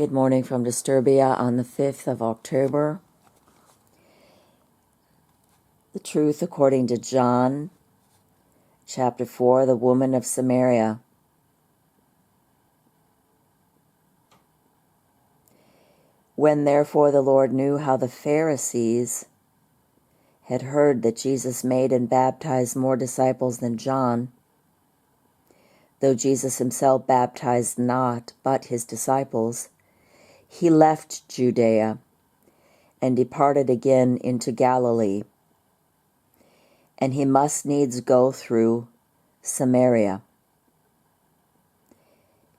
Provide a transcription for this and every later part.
Good morning from Disturbia on the 5th of October. The truth according to John, chapter 4, the woman of Samaria. When therefore the Lord knew how the Pharisees had heard that Jesus made and baptized more disciples than John, though Jesus himself baptized not, but his disciples, he left Judea and departed again into Galilee. And he must needs go through Samaria.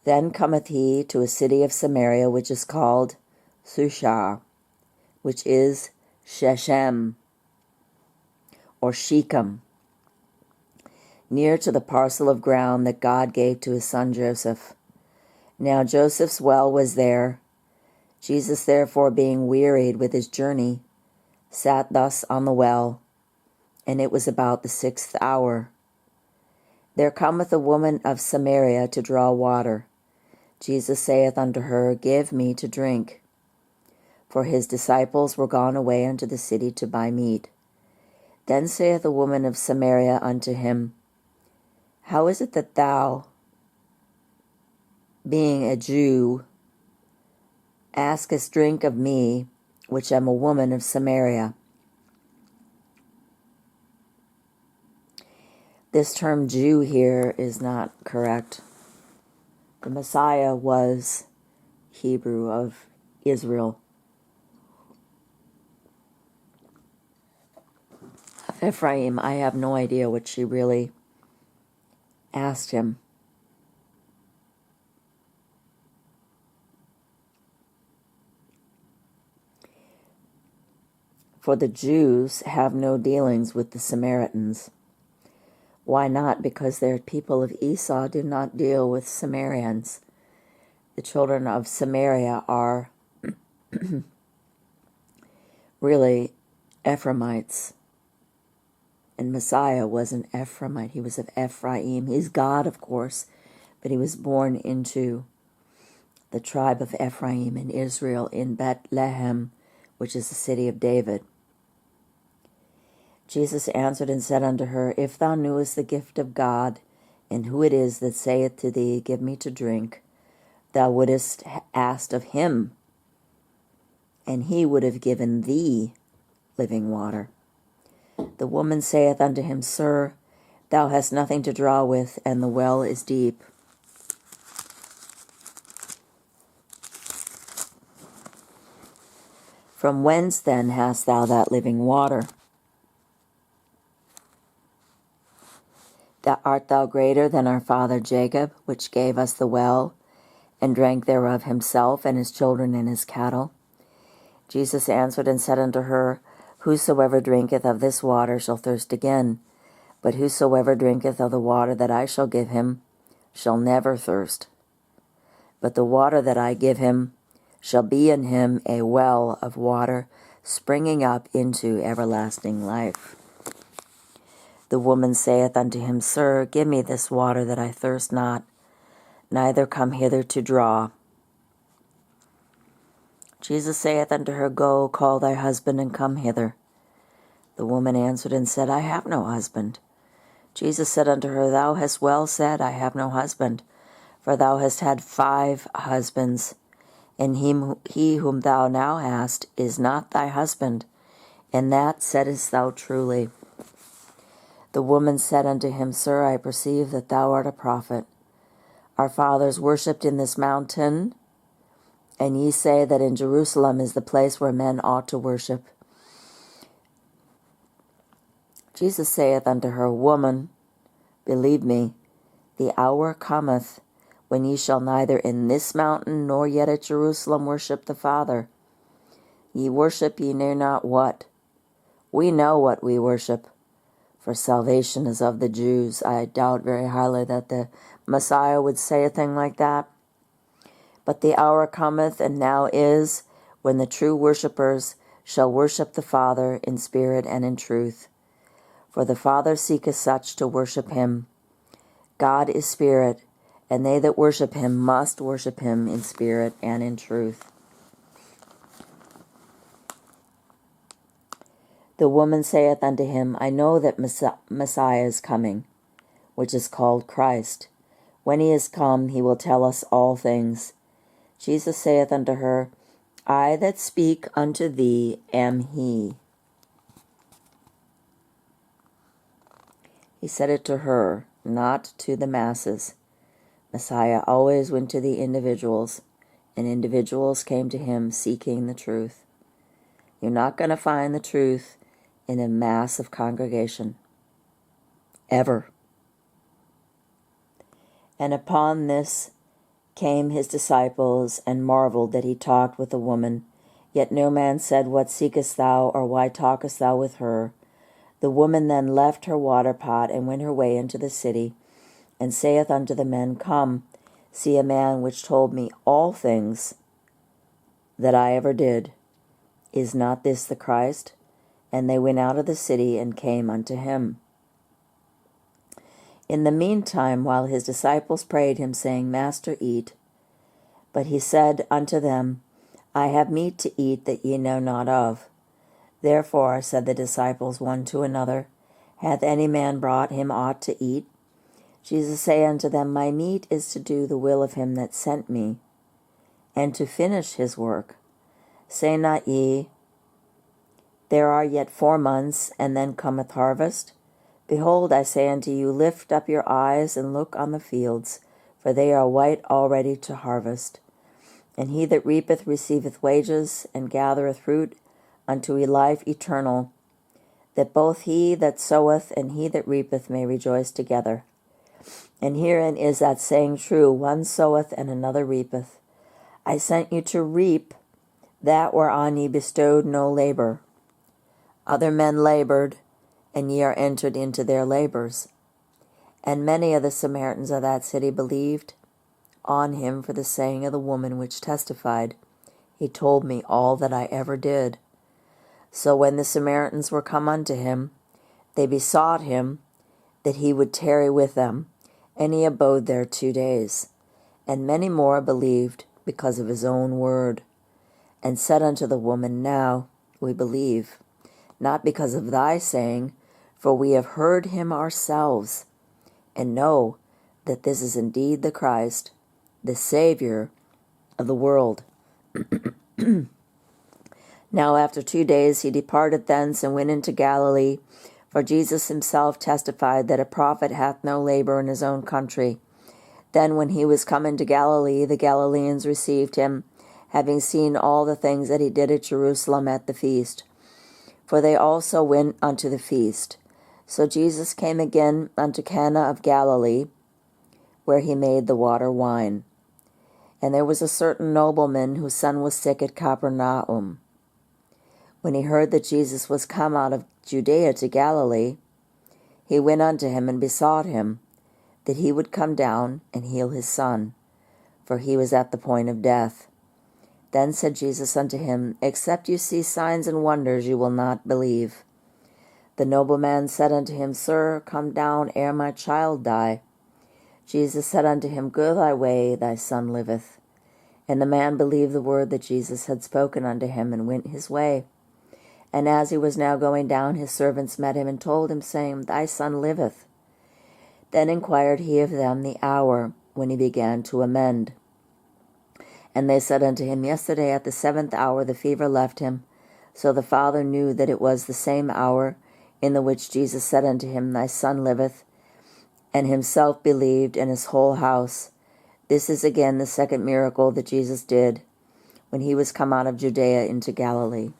Then cometh he to a city of Samaria, which is called Sychar, which is Shechem, or Shechem, near to the parcel of ground that God gave to his son Joseph. Now Joseph's well was there. Jesus therefore, being wearied with his journey, sat thus on the well, and it was about the 6th hour. There cometh a woman of Samaria to draw water. Jesus saith unto her, Give me to drink. For his disciples were gone away unto the city to buy meat. Then saith a woman of Samaria unto him, How is it that thou, being a Jew, askest drink of me, which am a woman of Samaria? This term Jew here is not correct. The Messiah was Hebrew of Israel, of Ephraim. I have no idea what she really asked him. For the Jews have no dealings with the Samaritans. Why not? Because their people of Esau do not deal with Samaritans. The children of Samaria are really Ephraimites. And Messiah was an Ephraimite. He was of Ephraim. He's God, of course, but he was born into the tribe of Ephraim in Israel, in Bethlehem, which is the city of David. Jesus answered and said unto her, If thou knewest the gift of God, and who it is that saith to thee, Give me to drink, thou wouldest asked of him, and he would have given thee living water. The woman saith unto him, Sir, thou hast nothing to draw with, and the well is deep. From whence then hast thou that living water? Art thou greater than our father Jacob, which gave us the well, and drank thereof himself, and his children, and his cattle? Jesus answered and said unto her, Whosoever drinketh of this water shall thirst again, but whosoever drinketh of the water that I shall give him shall never thirst. But the water that I give him shall be in him a well of water, springing up into everlasting life. The woman saith unto him, Sir, give me this water that I thirst not, neither come hither to draw. Jesus saith unto her, Go, call thy husband, and come hither. The woman answered and said, I have no husband. Jesus said unto her, Thou hast well said, I have no husband, for thou hast had 5 husbands, and he whom thou now hast is not thy husband, and that saidst thou truly. The woman said unto him, Sir, I perceive that thou art a prophet. Our fathers worshipped in this mountain, and ye say that in Jerusalem is the place where men ought to worship. Jesus saith unto her, Woman, believe me, the hour cometh when ye shall neither in this mountain nor yet at Jerusalem worship the Father. Ye worship ye know not what. We know what we worship, for salvation is of the Jews. I doubt very highly that the Messiah would say a thing like that. But the hour cometh, and now is, when the true worshippers shall worship the Father in spirit and in truth. For the Father seeketh such to worship him. God is spirit, and they that worship him must worship him in spirit and in truth. The woman saith unto him, I know that Messiah is coming, which is called Christ. When he is come, he will tell us all things. Jesus saith unto her, I that speak unto thee am he. He said it to her, not to the masses. Messiah always went to the individuals, and individuals came to him seeking the truth. You're not going to find the truth in a massive congregation. Ever. And upon this came his disciples, and marveled that he talked with a woman. Yet no man said, What seekest thou, or why talkest thou with her? The woman then left her water pot, and went her way into the city, and saith unto the men, Come, see a man which told me all things that I ever did. Is not this the Christ? And they went out of the city, and came unto him. In the meantime, while his disciples prayed him, saying, Master, eat. But he said unto them, I have meat to eat that ye know not of. Therefore said the disciples one to another, Hath any man brought him aught to eat? Jesus saith unto them, My meat is to do the will of him that sent me, and to finish his work. Say not ye, There are yet 4 months, and then cometh harvest? Behold, I say unto you, Lift up your eyes, and look on the fields, for they are white already to harvest. And he that reapeth receiveth wages, and gathereth fruit unto a life eternal, that both he that soweth and he that reapeth may rejoice together. And herein is that saying true, One soweth and another reapeth. I sent you to reap that whereon ye bestowed no labor. Other men labored, and ye are entered into their labors. And many of the Samaritans of that city believed on him for the saying of the woman which testified, He told me all that I ever did. So when the Samaritans were come unto him, they besought him that he would tarry with them, and he abode there 2 days. And many more believed because of his own word, and said unto the woman, Now we believe, not because of thy saying, for we have heard him ourselves, and know that this is indeed the Christ, the Savior of the world. Now after 2 days he departed thence, and went into Galilee, for Jesus himself testified that a prophet hath no labor in his own country. Then when he was come into Galilee, the Galileans received him, having seen all the things that he did at Jerusalem at the feast. For they also went unto the feast. So Jesus came again unto Cana of Galilee, where he made the water wine. And there was a certain nobleman whose son was sick at Capernaum. When he heard that Jesus was come out of Judea to Galilee, he went unto him and besought him that he would come down and heal his son, for he was at the point of death. Then said Jesus unto him, Except you see signs and wonders, you will not believe. The nobleman said unto him, Sir, come down ere my child die. Jesus said unto him, Go thy way, thy son liveth. And the man believed the word that Jesus had spoken unto him, and went his way. And as he was now going down, his servants met him, and told him, saying, Thy son liveth. Then inquired he of them the hour when he began to amend. And they said unto him, Yesterday at the 7th hour the fever left him. So the father knew that it was the same hour in the which Jesus said unto him, Thy son liveth, and himself believed, and his whole house. This is again the second miracle that Jesus did, when he was come out of Judea into Galilee.